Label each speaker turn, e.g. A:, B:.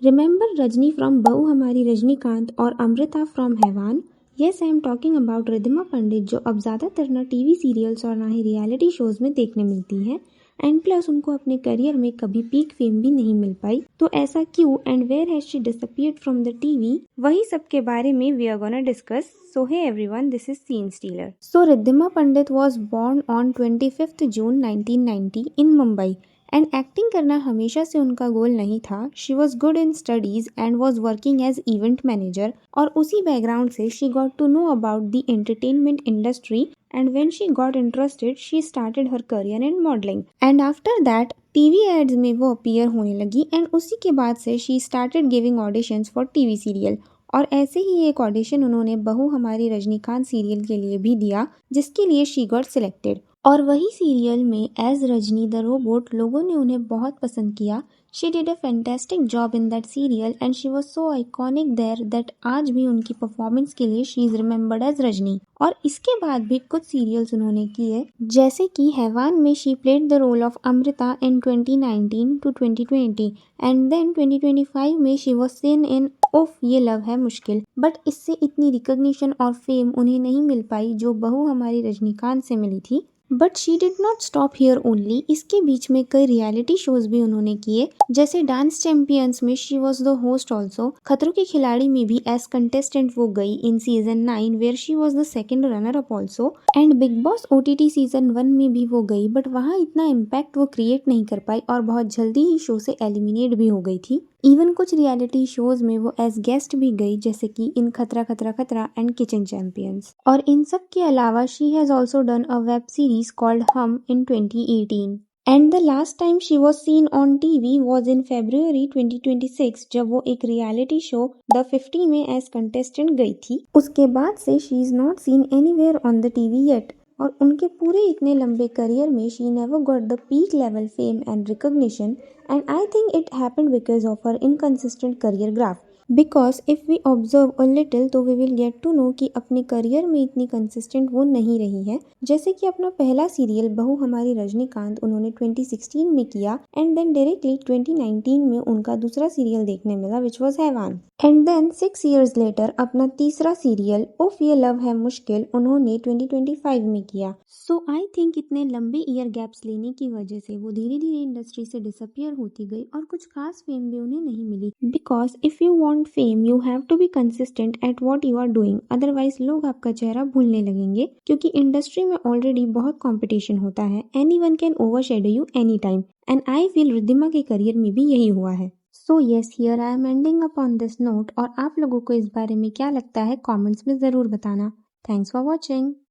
A: Remember Rajni from Bahu Hamari Rajnikant और Amrita from हैवान? Yes, I am talking about Riddhima पंडित जो अब ज़्यादातर ना टीवी सीरियल्स और ना ही रियलिटी शोज में देखने मिलती है एंड प्लस उनको अपने करियर में कभी पीक फेम भी नहीं मिल पाई। तो ऐसा क्यों and where has she disappeared from the TV, वही सब के बारे में we are gonna discuss. So hey everyone, this is scene stealer. So Riddhima Pandit was born on 25 June 1990 in Mumbai and acting करना हमेशा से उनका गोल नहीं था। She was good in studies and was working as event manager और उसी background से she got to know about the entertainment industry and when she got interested she started her career in modelling and after that TV ads में वो appear होने लगी and उसी के बाद से she started giving auditions for TV serial. और ऐसे ही एक ऑडिशन उन्होंने बहू हमारी रजनीकांत सीरियल के लिए भी दिया जिसके लिए शी गॉट सिलेक्टेड और वही सीरियल में एज रजनी द रोबोट लोगों ने उन्हें बहुत पसंद किया। She did a fantastic job in that serial and she was so iconic there that आज भी उनकी परफॉर्मेंस के लिए she is remembered as Rajni. और इसके बाद भी कुछ सीरियल्स उन्होंने किए जैसे कि हैवान में she played the role of Amrita in 2019 to 2020 and then 2025 में शी वॉज सीन इन उफ ये लव है मुश्किल। बट इससे इतनी रिकॉग्निशन और फेम उन्हें नहीं मिल पाई जो बहू हमारी रजनीकांत से मिली थी। But she did not stop here only, इसके बीच में कई रियलिटी शोज भी उन्होंने किए जैसे डांस चैंपियंस में she was the host also, Khatron Ke Khiladi में भी एज कंटेस्टेंट वो गई in season 9 where she was the second runner up also and Bigg Boss OTT season 1 में भी वो गई बट वहाँ इतना इम्पैक्ट वो क्रिएट नहीं कर पाई और बहुत जल्दी ही शो से एलिमिनेट भी हो गई थी। इवन कुछ रियलिटी शोज में वो एज गेस्ट भी गई जैसे कि इन खतरा खतरा खतरा एंड किचन चैंपियंस। और इन सब के अलावा she has also done a web series called हम इन 2018 and the last time she was seen on TV was in February 2026 जब वो एक रियलिटी शो द 50 में एज कंटेस्टेंट गई थी। उसके बाद से she is not seen anywhere on the TV yet और उनके पूरे इतने लंबे करियर में she never got the peak level fame and recognition and I think it happened because of her inconsistent career graph. Because if we observe a little तो we will get to know कि अपने career में इतनी consistent वो नहीं रही है। जैसे कि अपना पहला सीरियल बहू हमारी रजनीकांत उन्होंने 2016 में किया एंड देन डायरेक्टली 2019 में उनका दूसरा सीरियल देखने मिला which was Haiwaan and then 6 years later अपना तीसरा सीरियल उफ ये लव है मुश्किल उन्होंने 2025 में किया। सो आई थिंक इतने लंबे ईयर गैप्स लेने की वजह से वो धीरे धीरे इंडस्ट्री से डिसअपियर होती गई और कुछ खास फेम भी उन्हें नहीं मिली। Because if you want fame you have to be consistent at what you are doing, otherwise लोग आपका चेहरा भूलने लगेंगे क्योंकि इंडस्ट्री में ऑलरेडी बहुत कंपटीशन होता है। Anyone can overshadow you any time and I feel Riddhima के करियर में भी यही हुआ है। So yes, here I am ending up on this note और आप लोगों को इस बारे में क्या लगता है कॉमेंट्स में जरूर बताना। Thanks for watching.